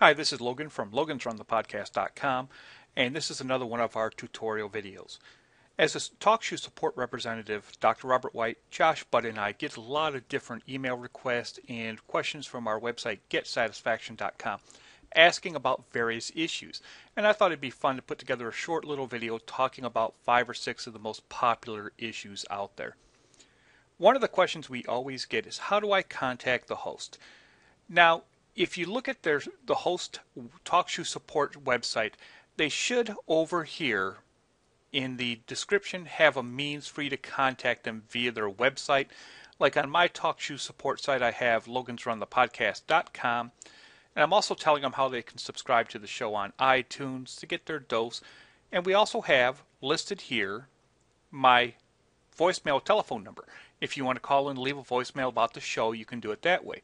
Hi, this is Logan from logansrunthepodcast.com, and this is another one of our tutorial videos. As a Talkshoe support representative, Dr. Robert White, Josh Budd, and I get a lot of different email requests and questions from our website, getsatisfaction.com, asking about various issues. And I thought it'd be fun to put together a short little video talking about 5 or 6 of the most popular issues out there. One of the questions we always get is, how do I contact the host? Now, if you look at the host Talkshoe support website, they should over here in the description have a means for you to contact them via their website. Like on my Talkshoe support site, I have logansrunthepodcast.com, and I'm also telling them how they can subscribe to the show on iTunes to get their dose. And we also have listed here my voicemail telephone number. If you want to call in and leave a voicemail about the show, you can do it that way.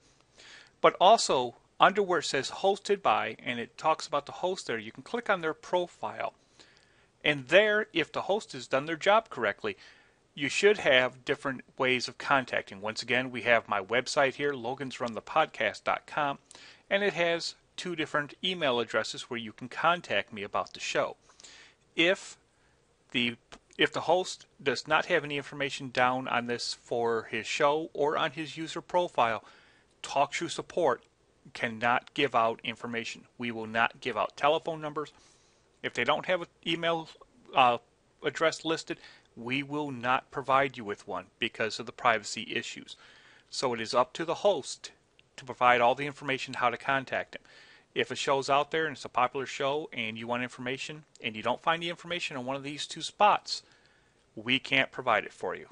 But also, under where it says hosted by, and it talks about the host there, you can click on their profile. And there, if the host has done their job correctly, you should have different ways of contacting. Once again, we have my website here, logansrunthepodcast.com, and it has 2 different email addresses where you can contact me about the show. If the host does not have any information down on this for his show or on his user profile, Talkshoe support cannot give out information. We will not give out telephone numbers. If they don't have an email address listed, we will not provide you with one because of the privacy issues. So it is up to the host to provide all the information how to contact him. If a show's out there and it's a popular show and you want information and you don't find the information in one of these 2 spots, we can't provide it for you.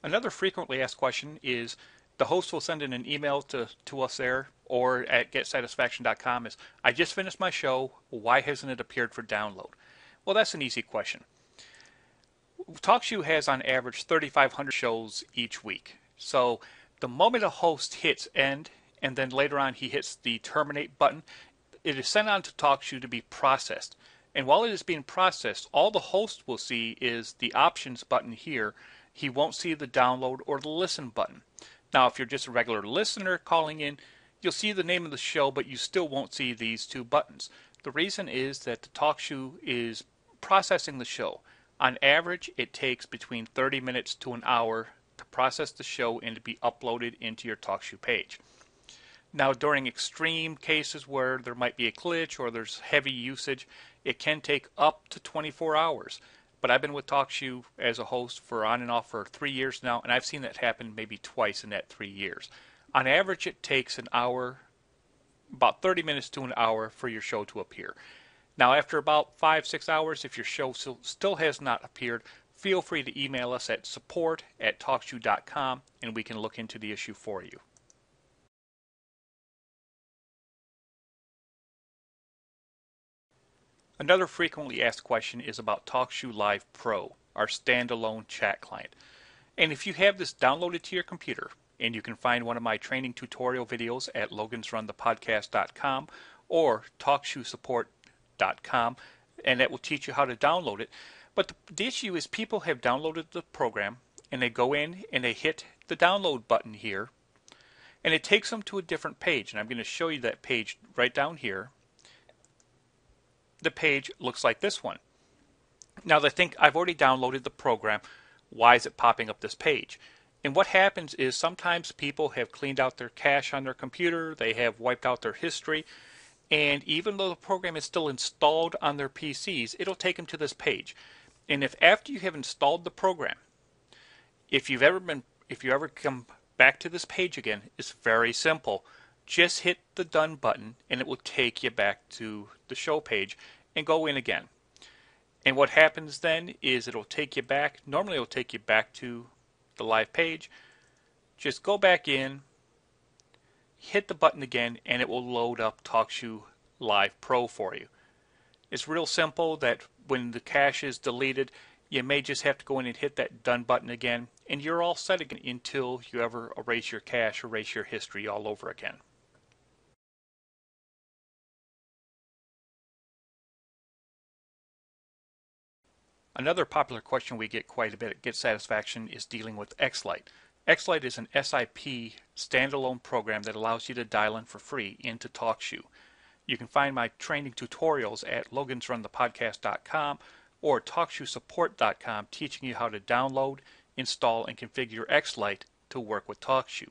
Another frequently asked question is, the host will send in an email to us there or at getsatisfaction.com is, I just finished my show, why hasn't it appeared for download? Well, that's an easy question. Talkshoe has on average 3,500 shows each week. So the moment a host hits end and then later on he hits the terminate button, it is sent on to Talkshoe to be processed. And while it is being processed, all the host will see is the options button here. He won't see the download or the listen button. Now, if you're just a regular listener calling in, you'll see the name of the show, but you still won't see these 2 buttons. The reason is that the Talkshoe is processing the show. On average, it takes between 30 minutes to an hour to process the show and to be uploaded into your Talkshoe page. Now, during extreme cases where there might be a glitch or there's heavy usage, it can take up to 24 hours. But I've been with Talkshoe as a host for on and off for 3 years now, and I've seen that happen maybe twice in that 3 years. On average, it takes an hour, about 30 minutes to an hour for your show to appear. Now, after about 5-6 hours, if your show still has not appeared, feel free to email us at support@talkshoe.com, and we can look into the issue for you. Another frequently asked question is about Talkshoe Live Pro, our standalone chat client. And if you have this downloaded to your computer, and you can find one of my training tutorial videos at logansrunthepodcast.com or talkshoesupport.com, and that will teach you how to download it. But the issue is people have downloaded the program, and they go in and they hit the download button here, and it takes them to a different page. And I'm going to show you that page right down here. The page looks like this one. Now they think, I've already downloaded the program, why is it popping up this page? And what happens is sometimes people have cleaned out their cache on their computer, they have wiped out their history, and even though the program is still installed on their PCs, it'll take them to this page. And if after you have installed the program, if you ever come back to this page again, it's very simple. Just hit the done button and it will take you back to the show page and go in again. And what happens then is it'll take you back, normally it'll take you back to the live page. Just go back in, hit the button again, and it will load up Talkshoe Live Pro for you. It's real simple that when the cache is deleted, you may just have to go in and hit that done button again, and you're all set again until you ever erase your cache, erase your history all over again. Another popular question we get quite a bit at Get Satisfaction is dealing with x-lite. X-lite is an SIP standalone program that allows you to dial in for free into Talkshoe. You can find my training tutorials at logansrunthepodcast.com or talkshoesupport.com teaching you how to download, install, and configure x-lite to work with Talkshoe.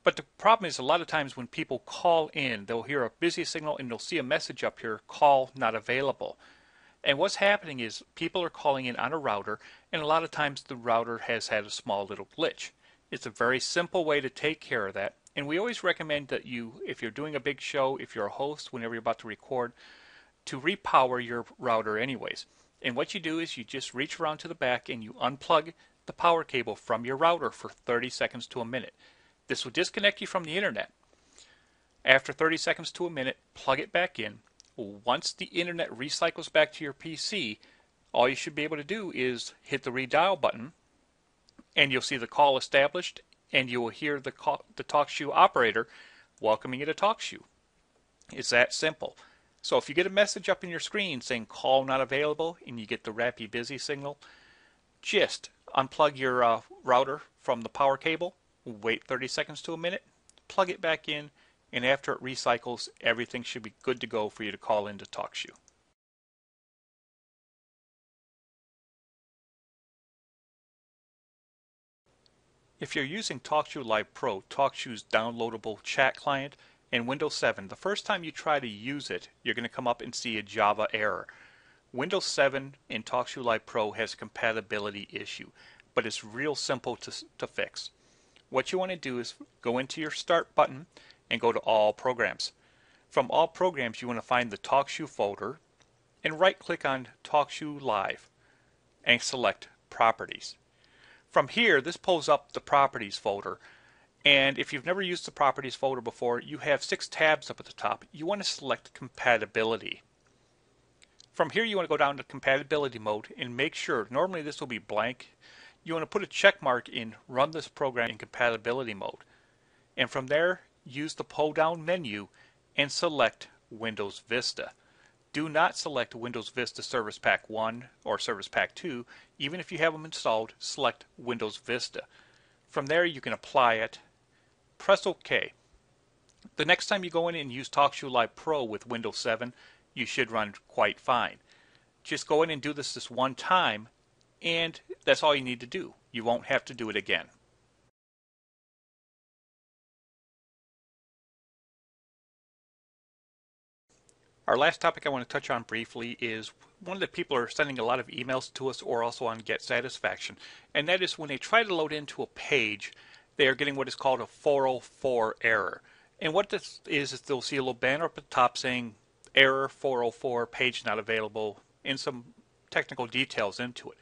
But the problem is a lot of times when people call in, they'll hear a busy signal and they'll see a message up here, call not available. And what's happening is people are calling in on a router, and a lot of times the router has had a small little glitch. It's a very simple way to take care of that. And we always recommend that you, if you're doing a big show, if you're a host, whenever you're about to record, to repower your router anyways. And what you do is you just reach around to the back and you unplug the power cable from your router for 30 seconds to a minute. This will disconnect you from the internet. After 30 seconds to a minute, plug it back in. Once the internet recycles back to your PC, all you should be able to do is hit the redial button, and you'll see the call established, and you will hear the Talkshoe operator welcoming you to Talkshoe. It's that simple. So if you get a message up in your screen saying call not available, and you get the rappy busy signal, just unplug your router from the power cable, wait 30 seconds to a minute, plug it back in, and after it recycles, everything should be good to go for you to call into Talkshoe. If you're using Talkshoe Live Pro, Talkshoe's downloadable chat client, in Windows 7, the first time you try to use it, you're going to come up and see a Java error. Windows 7 in Talkshoe Live Pro has a compatibility issue, but it's real simple to fix. What you want to do is go into your Start button and go to All Programs. From All Programs, you want to find the Talkshoe folder and right-click on Talkshoe Live and select Properties. From here, this pulls up the Properties folder, and if you've never used the Properties folder before, you have 6 tabs up at the top. You want to select Compatibility. From here, you want to go down to Compatibility mode and make sure, normally this will be blank, you want to put a check mark in Run this program in Compatibility mode. And from there, use the pull-down menu and select Windows Vista. Do not select Windows Vista Service Pack 1 or Service Pack 2. Even if you have them installed, select Windows Vista. From there, you can apply it. Press OK. The next time you go in and use Talkshoe Live Pro with Windows 7, you should run quite fine. Just go in and do this one time, and that's all you need to do. You won't have to do it again. Our last topic I want to touch on briefly is one of the people are sending a lot of emails to us or also on Get Satisfaction, and that is when they try to load into a page, they are getting what is called a 404 error. And what this is they'll see a little banner up at the top saying error 404, page not available, and some technical details into it.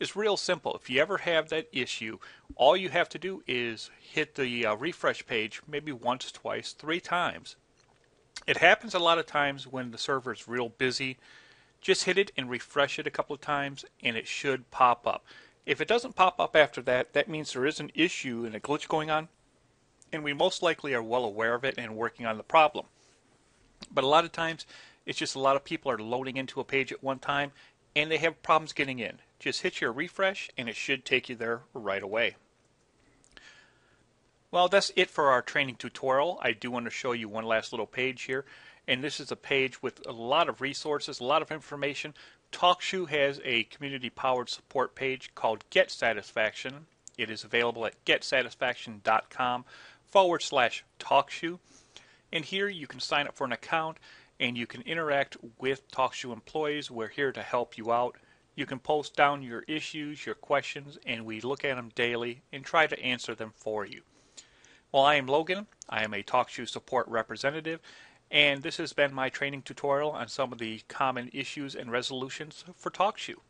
It's real simple. If you ever have that issue, all you have to do is hit the refresh page maybe once, twice, 3 times. It happens a lot of times when the server is real busy. Just hit it and refresh it a couple of times and it should pop up. If it doesn't pop up after that, that means there is an issue and a glitch going on, and we most likely are well aware of it and working on the problem. But a lot of times it's just a lot of people are loading into a page at one time and they have problems getting in. Just hit your refresh and it should take you there right away. Well, that's it for our training tutorial. I do want to show you one last little page here, and this is a page with a lot of resources, a lot of information. Talkshoe has a community-powered support page called Get Satisfaction. It is available at getsatisfaction.com/Talkshoe. And here you can sign up for an account and you can interact with Talkshoe employees. We're here to help you out. You can post down your issues, your questions, and we look at them daily and try to answer them for you. Well, I am Logan. I am a Talkshoe support representative, and this has been my training tutorial on some of the common issues and resolutions for Talkshoe.